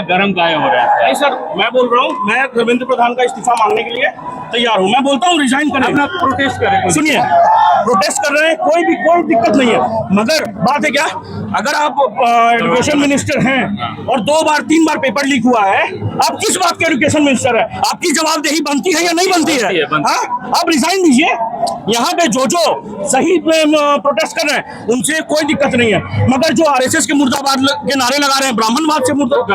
गरम काय हो रहा है? नहीं सर, मैं बोल रहा हूँ, मैं धर्मेंद्र प्रधान का इस्तीफा मांगने के लिए तैयार हूँ। मैं बोलता हूँ रिजाइन करें, अपना प्रोटेस्ट करें। सुनिए, प्रोटेस्ट कर रहे हैं, कोई दिक्कत नहीं है, मगर बात है क्या, अगर आप एजुकेशन मिनिस्टर हैं और 2 बार 3 बार पेपर लीक हुआ है, आप किस बात के एजुकेशन मिनिस्टर है? आपकी जवाबदेही बनती है या नहीं बनती है? हाँ, आप रिजाइन दीजिए। यहाँ पे जो सही प्रोटेस्ट कर रहे हैं उनसे कोई दिक्कत नहीं है, मगर जो आरएसएस के मुर्दाबाद के नारे लगा रहे हैं, ब्राह्मणवाद से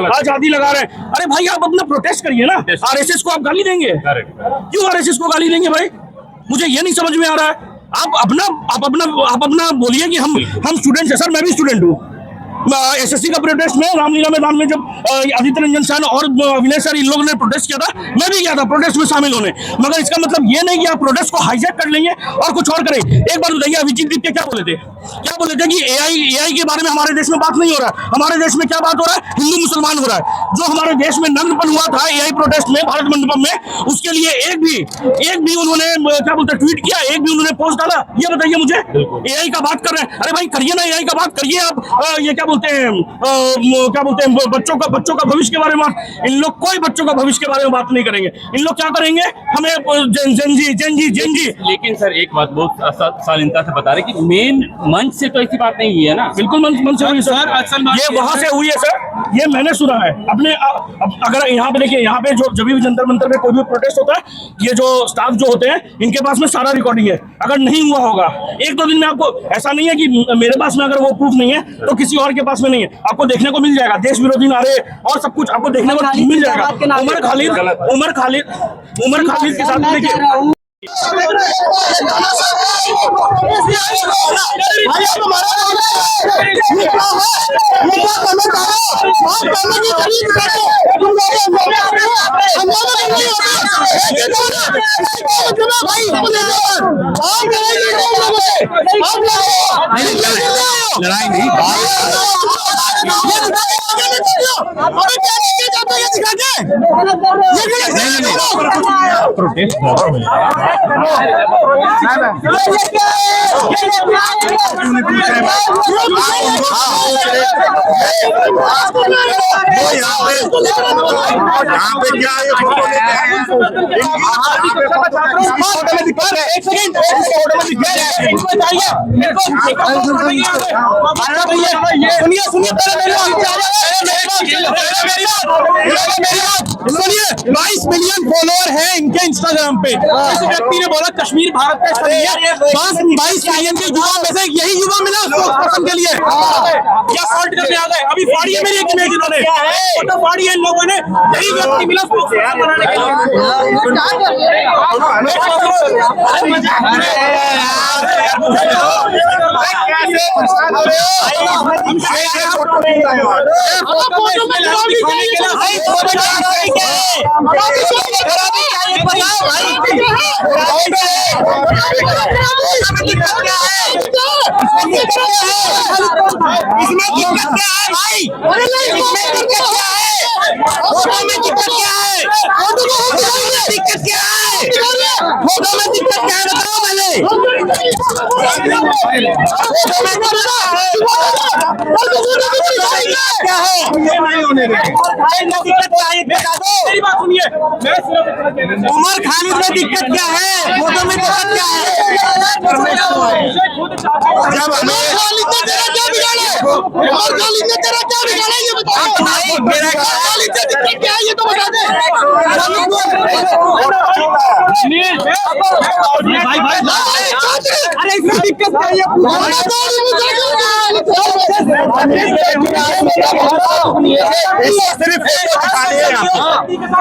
आजादी लगा रहे हैं, अरे भाई आप अपना प्रोटेस्ट करिए ना। आरएसएस को आप गाली देंगे? क्यों आरएसएस को गाली देंगे भाई? मुझे ये नहीं समझ में आ रहा है। आप अपना बोलिए कि हम स्टूडेंट्स हैं। सर, मैं भी स्टूडेंट हूँ। एसएससी का प्रोटेस्ट में रामलीला मैदान में जब आदित्य रंजन शाह और विनय सर इन लोगों ने प्रोटेस्ट किया था, मैं भी गया था प्रोटेस्ट में शामिल होने, मगर इसका मतलब ये नहीं कि आप प्रोटेस्ट को हाईजैक कर लेंगे और कुछ और करें। एक बार बताइए, अभिजीत दीप क्या बोले थे कि एआई के बारे में हमारे देश में बात नहीं हो रहा है। हमारे देश में क्या बात हो रहा है? हिंदू मुसलमान हो रहा है। जो हमारे देश में नग्नपन हुआ था एआई प्रोटेस्ट में भारत मंडपम में, उसके लिए एक भी उन्होंने क्या बोलते ट्वीट किया, एक भी उन्होंने पोस्ट डाला? ये बताइए मुझे। एआई का बात कर रहे हैं, अरे भाई करिए ना, एआई का बात करिए। आप ये क्या बोलते हैं बच्चों का भविष्य के बारे में। इन लोग कोई बच्चों का भविष्य के बारे में बात नहीं करेंगे। इन लोग क्या करेंगे? हमें जेनजी। लेकिन सर एक बात बहुत शालीनता से बता रहे कि मेन मंच से तो ऐसी बात नहीं हुई है ना। बिल्कुल मंच से हुई सर, ये वहां से हुई है सर, ये मैंने सुना है अपने। अगर यहाँ पे देखिए, यहाँ पे जो जब भी जंतर मंतर में कोई भी प्रोटेस्ट होता है, ये जो स्टाफ जो होते हैं इनके पास में सारा रिकॉर्डिंग है। अगर नहीं हुआ होगा 1-2 दिन में, आपको ऐसा नहीं है कि मेरे पास में अगर वो प्रूफ नहीं है तो किसी और के पास में नहीं है, आपको देखने को मिल जाएगा। देश विरोधी नारे और सब कुछ आपको देखने को मिल जाएगा। उमर खालिद के साथ देखिए, लड़ाई नहीं प्रोटेस्ट यहाँ पे क्या है? सुनिए, 22 मिलियन फॉलोअर है इनके इंस्टाग्राम पे। किसी व्यक्ति ने बोला कश्मीर भारत का हिस्सा नहीं है। 22 मिलियन के युवा में से यही युवा मिला स्पोक्सपर्सन के लिए, क्या सॉल्ट करने आ गए? अभी फाड़ी है मेरी एक इमेज, इन्होंने फोटो फाड़ी है इन लोगों ने, यही व्यक्ति मिला स्पोक्सपर्सन बनाने के उमर खालिद में दिक्कत क्या है? फोटो में दिक्कत क्या है? जब हमें खालिद ने तेरा क्या बिगाड़ा? उमर खालिद ने तेरा क्या बिगाड़ा ये बताओ। मेरा खालिद से दिक्कत क्या है ये तो बता दे। भाई अरे इसमें दिक्कत क्या है? सिर्फ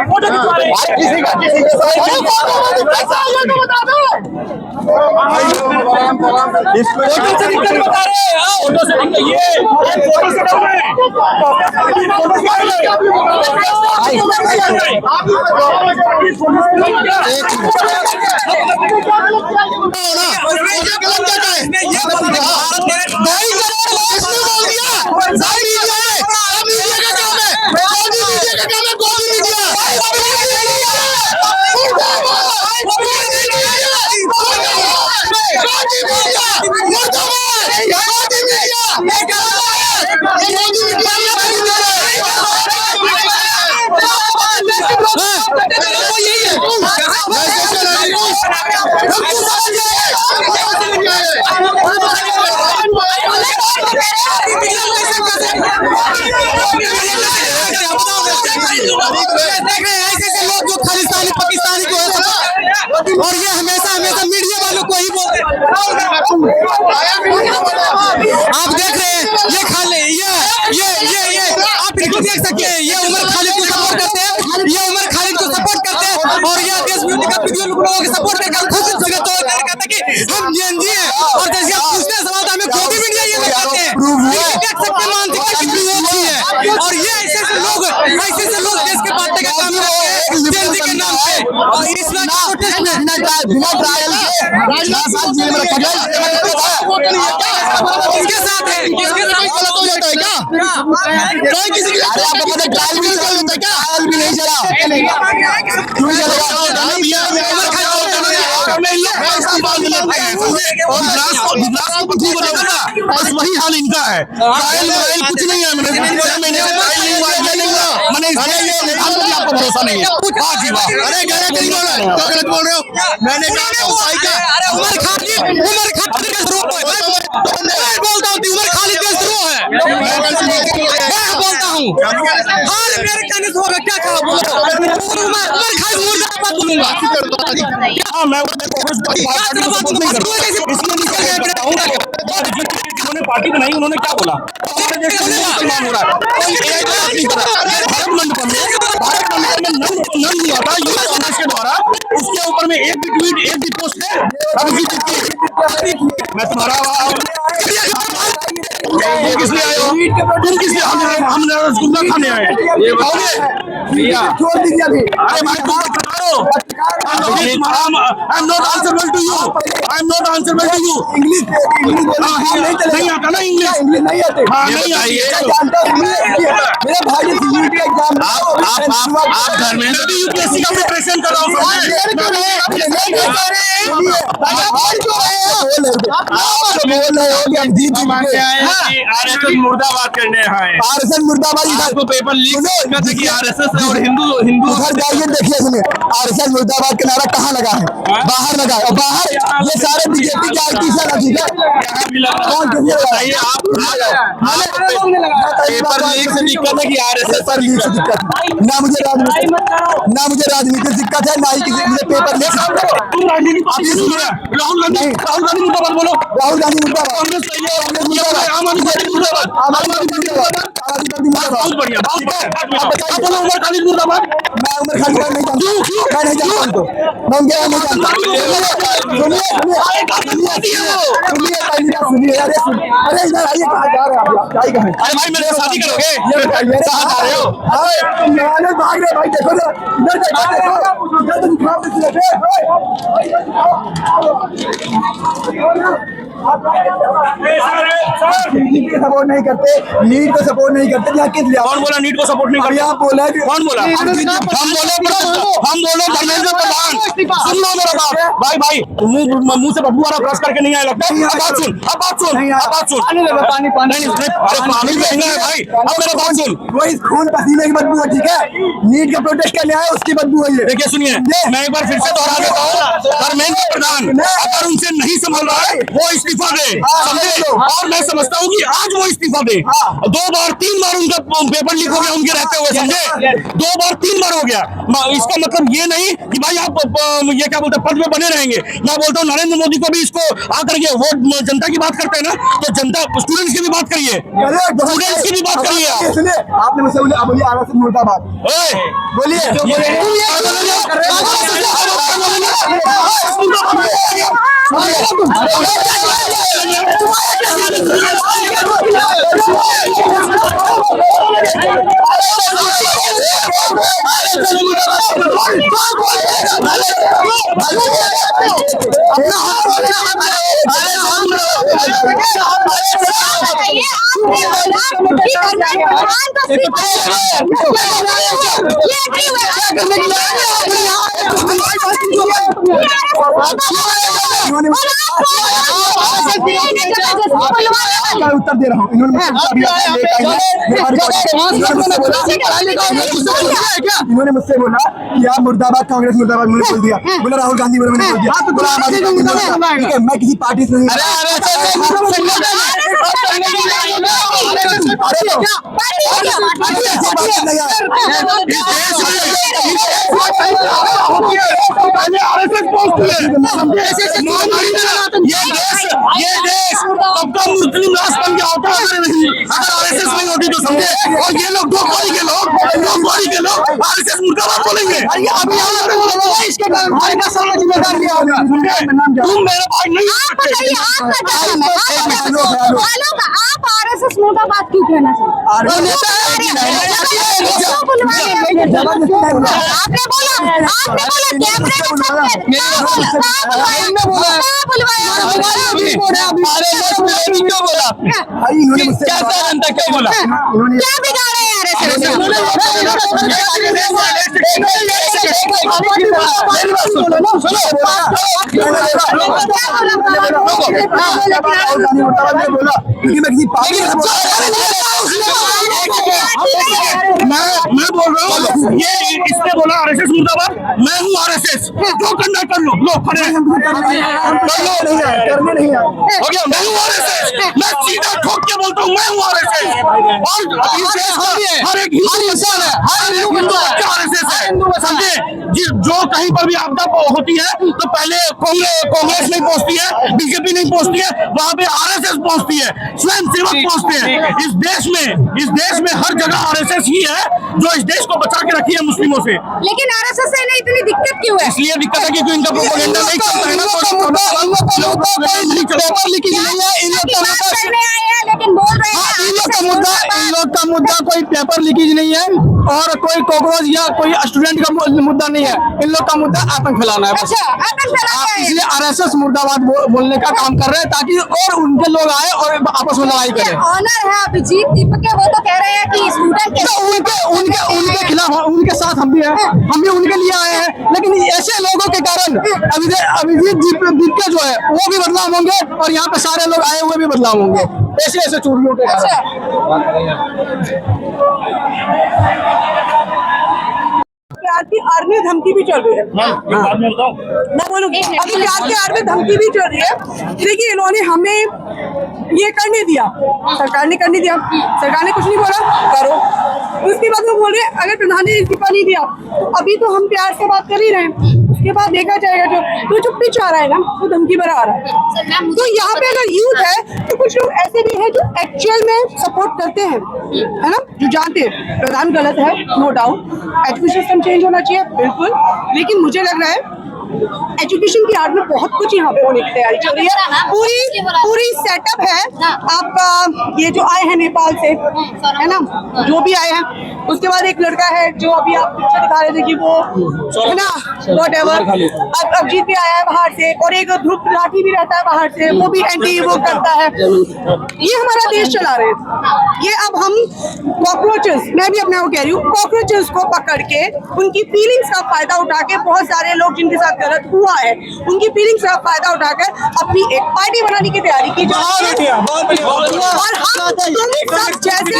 फोटो किसी का वो यही है। देख रहे हैं ऐसे लोग जो खालिस्तानी पाकिस्तानी को है, और ये हमेशा हमेशा मीडिया वालों को ही बोलते हैं। आप देख रहे हैं ये खाली ये आप इनको देख सकते हैं, ये उमर खालिद को सपोर्ट करते हैं, ये उमर खालिद को सपोर्ट करते हैं, और ये देश विरोधी का वीडियो लोगों के सपोर्ट करके खुद सिरे तोड़ कर कहता है कि हम जेएनजी हैं, और जैसे आप पूछते हैं सवाल तो हमें कोई भी मीडिया ये लोग कहते हैं। ये देख सकते हैं मानसिकता कितनी होती है, और ये ऐसे लोग देश के बातें का काम करते हैं जेएनजी के नाम पे, और इस वक्त प्रोटेस्ट में बिना ट्रायल के राजनाथ साहब जेल में रखा किसके साथ है, किसके साथ गलत हो जाता है क्या? कोई किसी की आपको पता ट्रायल भी नहीं चलता क्या? ट्रायल भी नहीं चला, क्यों चलेगा? बस वही हाल इनका है। ट्रायल कुछ नहीं है, मैंने आपको भरोसा नहीं है। अरे गलत बोल रहे हो, मैंने कहा उमर खालिद का ध्रुव है, मैं बोलता हूँ उमर खालिद का ध्रुव है, मैं बोलता हूँ हाल मेरे कहने से होगा, क्या कहा बोलो उमर खालिद मुर्दाबाद बोलूंगा। मैं उन्होंने पार्टी बनाई, उन्होंने क्या बोला? भारत मंडपम में नम हुआ था यूथ कांग्रेस के द्वारा, उसके ऊपर में एक भी ट्वीट एक भी पोस्ट है। मैं तुम्हारा किस लिए आए हो? तुम किस लिए? हम रसगुल्ला खाने आए, ये बताओगे? छोड़ दीजिए अभी। अरे भाई I'm not answerable to you. I'm not answerable to you. English नहीं आता ना इंग्लिश? इंग्लिश नहीं आते। हाँ नहीं आती है। जानता हूँ मेरे भाई ने सीयूईटी का एग्जाम आप धर्मेंद्र भी यूपीएससी का प्रिपरेशन कर रहा हूँ। आरएसएस मुर्दाबाद करने आए। आरएसएस मुर्दाबाद आपको पेपर लीक करते कि आरएसएस और हिंदू उधर जाइए देखिए, सुनिए आरएसएस मुर्दाबाद का नारा कहाँ लगा है? बाहर लगा है, और बाहर ये सारे बीजेपी के आर्टिस्ट है, ठीक है? कौन किसने लगाया? पेपर लीक से दिक्कत है कि आरएसएस पेपर लीक से दिक्कत है? ना मुझे राजनीति दिक्कत है, ना ही किसी मुझे पेपर लीक। तुम राजनीति पार्टी से राहुल गांधी मुर्दाबाद बोलो। राहुल गांधी मुर्दाबाद, कांग्रेस आम आदमी पार्टी मुर्दाबाद। बहुत बढ़िया, बहुत बढ़िया। आप बोलो उमर खालिद मुर्दाबाद। मैं उमर खालिद नहीं जानता, मैं नहीं जानता उनको, मैं उनके नहीं जानता। सुनिए अरे इधर आइए, कहाँ जा रहे हैं आप? क्या कहें? अरे भाई मेरे से शादी करोगे? मेरे कहाँ जा रहे हो? भाग रहे भाई, देखो ना इधर सपोर्ट नहीं करते, नीट को सपोर्ट नहीं करते, यहाँ किस लिया? कौन बोला नीट को सपोर्ट नहीं करते? आप बोला कौन बोला? हम बोले धर्मेंद्र प्रधान। सुन लो मेरा बात भाई, मुंह से बदबू वाला ब्रश करके नहीं आया लगता। अब बात सुन पानी अरे पानी महंगा है भाई। अब मेरा बात सुन, वही खून पसीने की बदबू है, ठीक है? नीट का प्रोटेस्ट करने आया, उसकी बदबू है ये। देखिए सुनिए, मैं एक बार फिर से दोहरा देता हूँ, धर्मेंद्र प्रधान अगर उनसे नहीं संभल रहा है वो इस्तीफा दे, समझे? और मैं समझता हूँ कि आज वो इस्तीफा दे। 2 बार 3 बार उनका पेपर लीक हो गया उनके रहते हुए, समझे? 2 बार 3 बार हो गया। इसका मतलब ये नहीं कि भाई आप ये क्या बोलते हैं पद में बने रहेंगे। मैं बोलता हूँ नरेंद्र मोदी को भी इसको आकर के वो जनता की बात करते हैं ना, तो जनता स्टूडेंट्स की भी बात करिए, स्टूडेंट्स की भी बात करिए। सुनिए आपने मुझसे बोलिए आरएसएस मुर्दाबाद, बोलिए उत्तर दे रहा हूँ। इन्होंने मुझसे बोला कि आप मुर्दाबाद कांग्रेस मुर्दाबाद, मैंने बोल दिया। बोला राहुल गांधी मैंने बोल दिया। बोला आम आदमी पार्टी, ठीक है, मैं किसी पार्टी से नहीं। ये देश सबका मुस्लिम राष्ट्र बन गया होता अगर आरएसएस नहीं होती तो समझे। और ये लोग दो कोड़ी के लोग आरएसएस मुर्दाबाद बोलेंगे। तुम मेरे भाई नहीं हो सकते। आप आरएसएस मुर्दाबाद क्यों कहना चाहते? आपने बोला क्या बोला? क्या बिगाड़ा है आरएसएस? मैं बोल रहा हूँ, ये इसने बोला आरएसएस मुर्दाबाद, मैं हूँ आरएसएस। जो करना कर लो, लो खड़े हो गया। मैं हूँ आरएसएस, मैं सीधा ठोक के बोलता हूँ, मैं हूँ आरएसएस। और हर एक हिंदू इंसान है, हर हिंदू बच्चा आरएसएस है, समझे। जो कहीं पर भी आपदा होती है तो पहले कांग्रेस नहीं पहुंचती है, बीजेपी नहीं पहुंचती है, वहां पे आरएसएस पहुंचती है, स्वयं सेवक पहुंचते हैं। इस देश में हर जगह आरएसएस ही है जो इस देश को बचा के रखी है मुस्लिमों से। लेकिन आरएसएस से नहीं इतनी दिक्कत क्यों है? इसलिए दिक्कत है क्योंकि इनका प्रोपेगेंडा नहीं चलता है ना। पेपर लीकेज नहीं है इन लोग का लेकिन बोल रहे हैं इन लोग का मुद्दा कोई पेपर लीकेज नहीं है और कोई कॉकरोच या कोई स्टूडेंट का मुद्दा नहीं है। इन लोग का मुद्दा आतंक फैलाना है। अच्छा, आतंक फैलाना है। इसलिए आरएसएस मुर्दाबाद बोलने का काम कर रहे हैं ताकि और उनके लोग आए और आपस में लड़ाई करें। ऑनर है अभिजीत दीपक के, वो तो कह रहे हैं कि स्टूडेंट के उनके खिलाफ उनके साथ हम भी हैं, हम भी उनके लिए आए हैं। लेकिन ऐसे लोगों के कारण अभिजीत दीपक जो है वो भी बदलाव होंगे और यहाँ पे सारे लोग आए हुए भी बदलाव होंगे। ऐसे चोरियों के कारण। प्यार की आर्मी धमकी भी चल रही है। मैं बोलूँगी अभी प्यार की आर्मी धमकी भी चल रही है। देखिए इन्होंने हमें ये करने दिया, सरकार ने करने दिया, सरकार ने कुछ नहीं बोला करो। उसके बाद वो बोल रहे अगर प्रधान ने इस्तीफा नहीं दिया तो अभी तो हम प्यार से बात कर ही रहे हैं, उसके बाद देखा जाएगा। जो पिच आ रहा है ना वो धमकी भरा आ रहा है। तो यहाँ पे अगर यूथ है तो कुछ लोग ऐसे भी हैं जो एक्चुअल में सपोर्ट करते हैं, है ना, जो जानते हैं प्रधान गलत है, no doubt, education system change होना चाहिए बिल्कुल। लेकिन मुझे लग रहा है एजुकेशन की आड़ में बहुत कुछ यहाँ पे होने की तैयारी चल रही है। पूरी सेटअप है आपका। ये जो आए हैं नेपाल से, है ना, जो भी आए हैं, उसके बाद एक लड़का है जो अभी आप पिक्चर दिखा रहे थे कि वो, है ना, व्हाटएवर, अब अभिजीत भी आया है बाहर से, और एक ध्रुव राठी भी रहता है बाहर से, वो भी एंटी वो करता है। ये हमारा देश चला रहे हैं। ये अब हम कॉकरोचेस, मैं भी अपने को कह रही हूँ, कॉकरोचेस को पकड़ के उनकी फीलिंग्स का फायदा उठा के, बहुत सारे लोग जिनके साथ गलत हुआ है उनकी फीलिंग्स का फायदा उठाकर अपनी एक पार्टी बनाने की तैयारी की जा रही है। और हम सब जैसे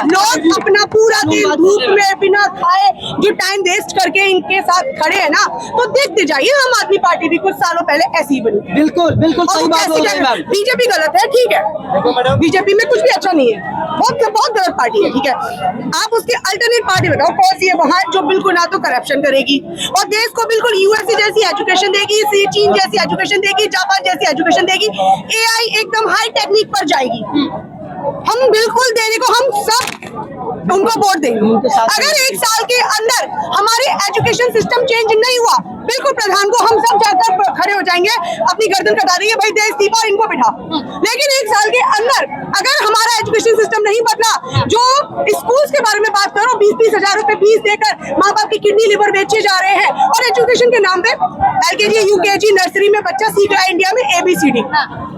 लोग अपना पूरा दिन धूप में बिना खाए जो टाइम वेस्ट करके इनके साथ खड़े हैं ना, तो देखते जाइए आम आदमी पार्टी भी कुछ सालों पहले ऐसी ही बनी। बिल्कुल सही बात बोल रहे हैं। बीजेपी गलत है, ठीक है, बीजेपी में कुछ भी अच्छा नहीं है, बहुत गलत पार्टी है, ठीक है। आप उसके अल्टरनेट पार्टी बताओ कौन सी है वहाँ जो बिल्कुल ना तो करप्शन करेगी और देश को बिल्कुल यूएसए जैसी एजुकेशन देगी, चीन जैसी एजुकेशन देगी, जापान जैसी एजुकेशन देगी, एआई एकदम हाई टेक्निक पर जाएगी। हम बिल्कुल देने को हम सब उनको वोट देंगे। अगर एक साल के अंदर हमारी एजुकेशन सिस्टम चेंज नहीं हुआ, बिल्कुल प्रधान को हम सब जाकर खड़े हो जाएंगे, अपनी गर्दन कटा देंगे, भाई दे इस्तीफा इनको बिठा। लेकिन एक साल के अंदर अगर हमारा एजुकेशन सिस्टम नहीं बदला, जो स्कूल्स के बारे में बात करो, 20-20 हजार रुपए फीस देकर माँ बाप की किडनी लिवर बेचे जा रहे हैं, और एजुकेशन के नाम पे एलकेजी यूकेजी नर्सरी में बच्चा सीख रहा है इंडिया में ABCD।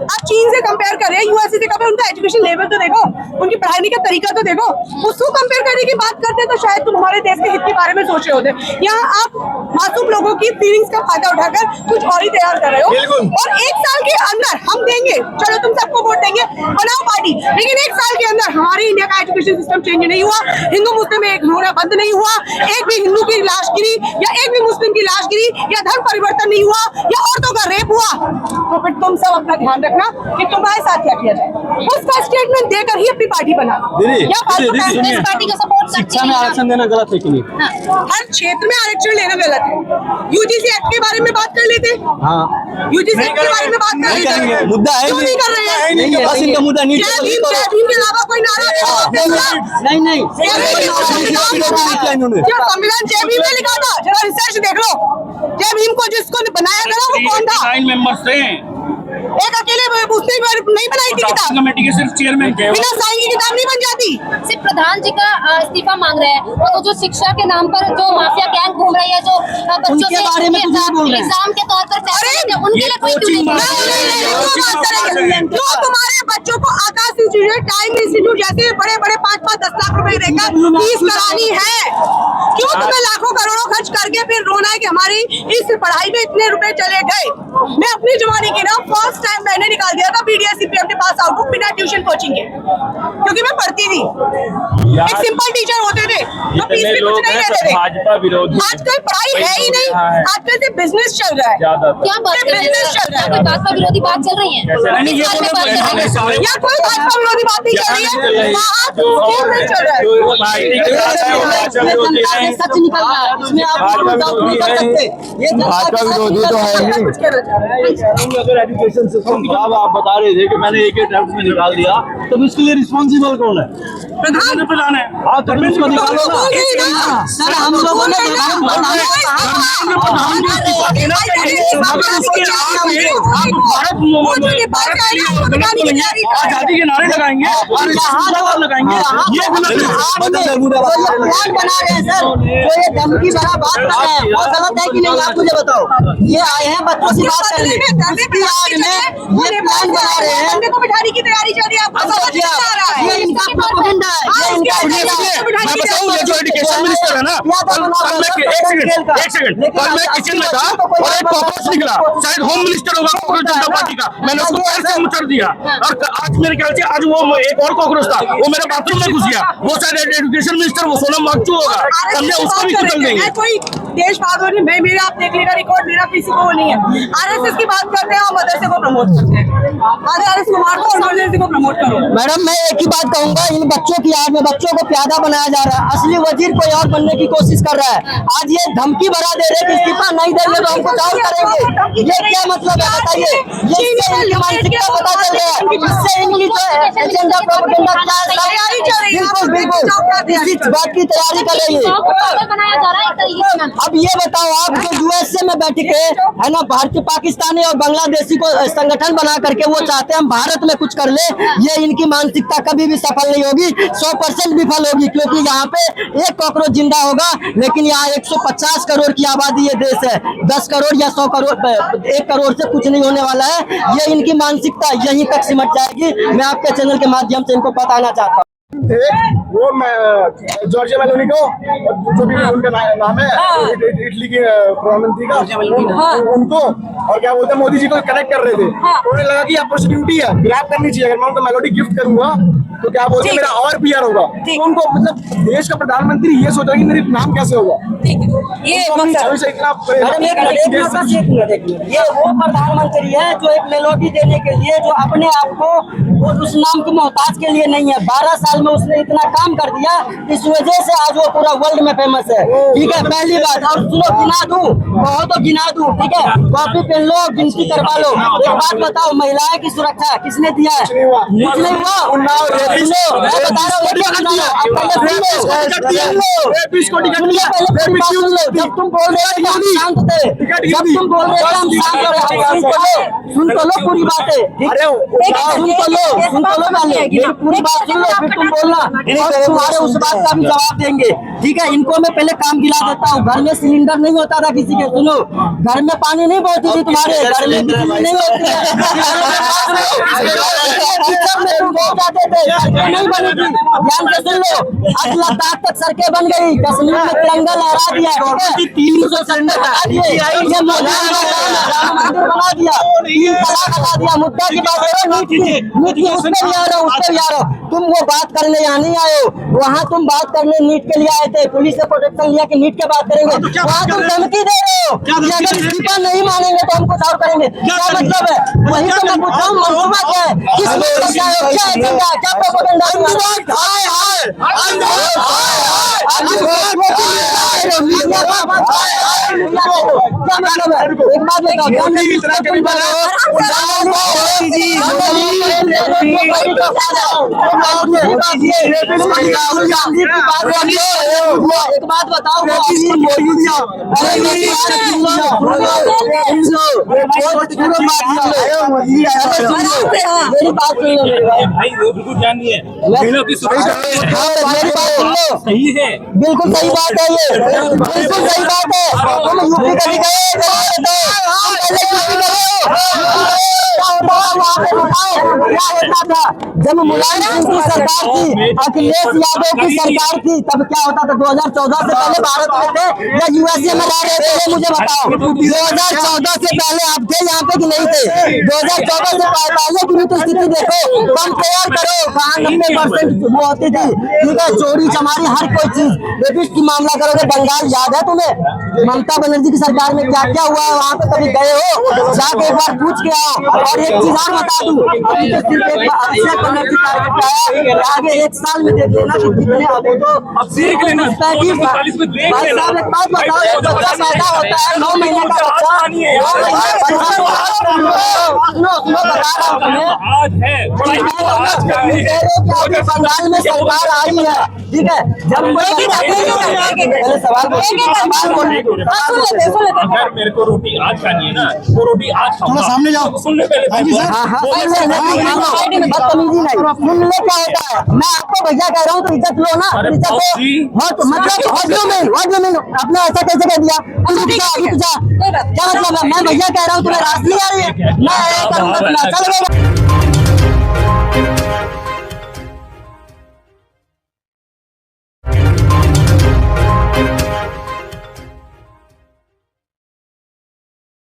आप चीन से कंपेयर करें, यूएसए से कंपेयर, उनका एजुकेशन लेवल तो देखो, उनकी पढ़ाने का तरीका तो देखो, उसको कंपेयर करने की बात करते तो शायद तुम हमारे देश के हित के बारे में सोचे होते। यहाँ आप मासूम लोगों की फीलिंग्स का फायदा उठाकर कुछ और ही तैयार कर रहे हो। और 1 साल के अंदर हम देंगे, चलो तुम सबको वोट देंगे, बनाओ पार्टी, लेकिन 1 साल के अंदर हमारे इंडिया का एजुकेशन सिस्टम चेंज नहीं हुआ, हिंदू मुस्लिम एक होना बंद नहीं हुआ, एक भी हिंदू की लाश गिरी या एक भी मुस्लिम की लाश गिरी या धर्म परिवर्तन नहीं हुआ या औरतों का रेप हुआ, तो फिर तुम सब अपना ध्यान रखना कि तुम्हारे साथ क्या किया जाए। उसका स्टेटमेंट देकर ही अपनी पार्टी बना। कांग्रेस पार्टी का सपोर्ट शिक्षा में आरक्षण देना गलत है कि नहीं? हर क्षेत्र में आरक्षण लेना गलत है। यूजीसी एक्ट के बारे में बात कर लेते, हाँ, यूजीसी एक्ट के बारे में बात कर लेते, मुद्दा है क्यों नहीं कर रहे हैं? बस इनका मुद्दा नहीं जय भीम के अलावा कोई नारा नहीं जो संविधान जय भीम ने लिखा था, जरा रिसर्च देख लो, जय भीम को जिसको बनाया था वो कौन था? 9 मेंबर्स थे, एक अकेले उसने नहीं बनाई थी किताब, कमेटी के सिर्फ चेयरमैन थे। बिना साइन की किताब नहीं बन जाती। सिर्फ प्रधान जी का इस्तीफा मांग रहे हैं, और वो जो शिक्षा के नाम पर जो माफिया गैंग घूम रही है, जो बच्चों उनके बारे में कुछ नहीं बोल रहे हैं। एग्जाम के तौर पर पैसे देते हैं, उनके लिए कोई क्यों नहीं बोल रहा है? जो तुम्हारे बच्चों को आकाश इंस्टीट्यूट, टाइम इंस्टीट्यूट जैसे बड़े बड़े 5-5, 10 लाख रुपए देकर फीस करानी है, क्यों तुम्हें लाखों करोड़ों खर्च करके फिर रोना है कि हमारी इस पढ़ाई में इतने रुपए चले गए? मैं अपनी जवानी की ना फर्स्ट टाइम मैंने निकाल दिया था BDSCP अपने पास आउट हूँ बिना ट्यूशन कोचिंग के, क्योंकि मैं पढ़ती थी। एक सिंपल टीचर होते थे तो फीस भी कुछ नहीं लेते थे। भाजपा विरोधी आजकल पढ़ाई है ही नहीं, आजकल से बिजनेस चल रहा है। क्या बात कर रहे हैं? बिजनेस चल रहा है, कोई भाजपा विरोधी बात चल रही है? या कोई भाजपा विरोधी बात नहीं चल रही है, आज नहीं चल रहा है। सच निकल रहा है, इसमें आप डाउट नहीं कर सकते। ये भाजपा विरोधी तो है नहीं। कुछ कहना चाह रहे हैं। अगर एजुकेशन सिस्टम खराब आप बता रहे थे कि मैंने एक अटेम्प्ट में निकाल दिया, तो इसके लिए रिस्पॉन्सिबल कौन है? प्रधान है। आप तो उसको निकालो ना। सर हम लोगों ने आजादी के नारे लगाएंगे और लगाएंगे, ये प्लान बना रहे हैं सर, जो ये धमकी भरा बात कर रहे हैं वो गलत है कि नहीं? आप मुझे बताओ। ये आए हैं बच्चों से बात करने, इसकी आड़ में ये प्लान बना रहे हैं। को बिठाने की तैयारी चल रही है, आपको समझ नहीं आ रहा है। ये इनका प्रोपेगेंडा है, ये इनका एजेंडा है। मैं बताऊं, ये जो एजुकेशन मिनिस्टर है ना, एक सेकंड, कल मैं किचन में था और एक कॉकरोच निकला, शायद होम मिनिस्टर होगा कांग्रेस जनता पार्टी का, मैंने उसको पैर से मुचड़ दिया। और आज मेरे ख्याल से आज वो एक और कॉकरोच था, वो मेरे बाथरूम में घुस गया, वो शायद एजुकेशन मिनिस्टर वो सोनम वांगचू होगा, हमने उसको भी कुचल देंगे। कोई देश भागवत नहीं, मेरे आप देख लेगा रिकॉर्ड, मेरा किसी को वो नहीं है। RSS की बात करते हैं और मदरसे को प्रमोट करते हैं, RSS को मार दो और मदरसे को प्रमोट करो। मैडम मैं एक ही बात कहूंगा, इन बच्चों की आड़ में बच्चों को प्यादा बनाया जा रहा है, असली वजीर कोई और बनने की कोशिश कर रहा है। आज ये धमकी भरा दे रहे कि इस्तीफा नहीं देंगे तो हम कुछ और करेंगे, ये क्या मतलब है बताइए? ये इनकी मानसिकता पता चल रहा है, इससे इनकी जो एजेंडा प्रोपेगेंडा क्या है, बिल्कुल बिल्कुल इसी बात की तैयारी कर रही है। बनाया जा रहा है एक तरीके से। अब ये बताओ, आप जो USA में बैठ के है ना भारतीय पाकिस्तानी और बांग्लादेशी को संगठन बना करके वो चाहते हैं हम भारत में कुछ कर ले, ये इनकी मानसिकता कभी भी सफल नहीं होगी, 100% विफल होगी। क्योंकि यहाँ पे एक कॉकरोच जिंदा होगा, लेकिन यहाँ 150 करोड़ की आबादी ये देश है, 10 करोड़ या 100 करोड़ 1 करोड़ से कुछ नहीं होने वाला है। ये इनकी मानसिकता यहीं तक सिमट जाएगी। मैं आपके चैनल के माध्यम से इनको बताना चाहता हूँ। वो जॉर्जिया मेलोनी को, जो भी उनका नाम है, इटली की प्रधानमंत्री का, उनको और क्या बोलते हैं मोदी जी को कनेक्ट कर रहे थे। उन्हें लगा कि अपॉर्चुनिटी है, ग्रैब करनी चाहिए। अगर मैं उनको मेलोडी गिफ्ट करूंगा तो क्या बोलते हैं मेरा और PR होगा। तो उनको मतलब देश का प्रधानमंत्री ये सोचा कि मेरा नाम कैसे होगा। ये ये वो प्रधानमंत्री है जो एक मेलोडी देने के लिए, जो अपने आप को उस नाम के मोहताज के लिए नहीं है। 12 साल में उसने इतना काम कर दिया, इस वजह से आज वो पूरा वर्ल्ड में फेमस है। ठीक है, पहली बात। और सुनो, गिना दूं, बहुत तो गिना दूं, ठीक है, कॉपी पेन लो, गिनती करवा लो। एक बात बताओ, महिलाएं की सुरक्षा किसने दिया है? कुछ नहीं हुआ। सुनो, मैं बता रहा हूँ, जब तुम बोल रहे हो हम शांत थे, जब तुम बोल रहे हो हम शांत रहे। सुन तो लो पूरी बातें, सुन तो लो पहले, पूरी बात सुन लो, फिर तुम बोलना और तुम्हारे उस बात का भी जवाब देंगे। ठीक है, इनको मैं पहले काम दिला देता हूँ। घर में सिलेंडर नहीं होता था किसी के, सुनो, घर में पानी नहीं बहती थी तुम्हारे, घर में बिजली नहीं होती है, किचन में तुम सो जाते थे, सड़कें नहीं बनी थी। ध्यान से सुन लो, आज लद्दाख तक सड़कें बन गई, कश्मीर में तिरंगा लहरा दिया, 300 सेंटर हटा दिए, राम मंदिर बना दिया, 3 तलाक हटा दिया। मुद्दा की बात करो, नीट की उस पर भी आ रहा हूँ, उस पर भी आ रहा हूँ। तुम वो बात करने यहाँ नहीं आए हो, वहाँ तुम बात करने नीट के लिए आए थे, पुलिस से प्रोटेक्शन लिया कि नीट के बात करेंगे, वहाँ तुम धमकी दे रहे हो कि अगर इस्तीफा नहीं मानेंगे तो हम कुछ और करेंगे। क्या मतलब है? वही तो मैं पूछ रहा हूँ, मंसूबा क्या है, किस बात का क्या एजेंडा, क्या प्रोपेगेंडा? क्या मतलब है? एक बात बताओ, एक बात बताओ, मेरी बात सुन लो भाई, वो बिल्कुल ध्यान नहीं है, महिलाओं की सुरक्षा मेरी बात सुन लो, सही है। बिल्कुल सही बात है, ये बिल्कुल सही बात है। तुम यूपी कभी गए? क्या होता था जब मुलायम सिंह की सरकार थी, अखिलेश यादव की सरकार थी, तब क्या होता था? 2014 से पहले भारत में थे या यूएसए में रह रहे थे? ये मुझे बताओ। 2014 से पहले आप थे यहाँ पे कि नहीं थे? 2014 से पहले की भी तो स्थिति देखो, कंपेयर करो, कहाँ 90% वो होती थी, ठीक है, चोरी चमारी हर कोई चीज। रेपिस्ट की मामला करोगे, बंगाल याद है तुम्हें? ममता बनर्जी की सरकार में क्या क्या हुआ है? वहाँ पे कभी गए हो? जाके एक बार पूछ के आओ। और एक चीज और बता दूं, अभी तो सिर्फ एक अभिषेक बनर्जी टारगेट आया, आगे 1 साल में देख लेना कि कितने अभी तो अब देख लेना, 45 में देख भाई लेना। साहब एक बात बताओ, एक बच्चा पैदा होता है 9 महीने का बच्चा, 9 महीने का सुनो बता रहा हूँ तुम्हें, आज है, आज का है। बंगाल में सरकार आई है, ठीक है, जब पहले सवाल अगर मेरे को रोटी आज खानी है ना, वो रोटी आज थोड़ा सामने जाओ। सुन ले पहले। बदतमीजी नहीं, सुन ले क्या होता है। मैं आपको भैया कह रहा हूँ तो इज्जत लो ना, इज्जत हो, मतलब अपने ऐसा कैसे कह दिया? रुक जा, क्या मतलब है? मैं भैया कह रहा हूँ, तुम्हें रास नहीं आ रही है? मैं करूँगा, चल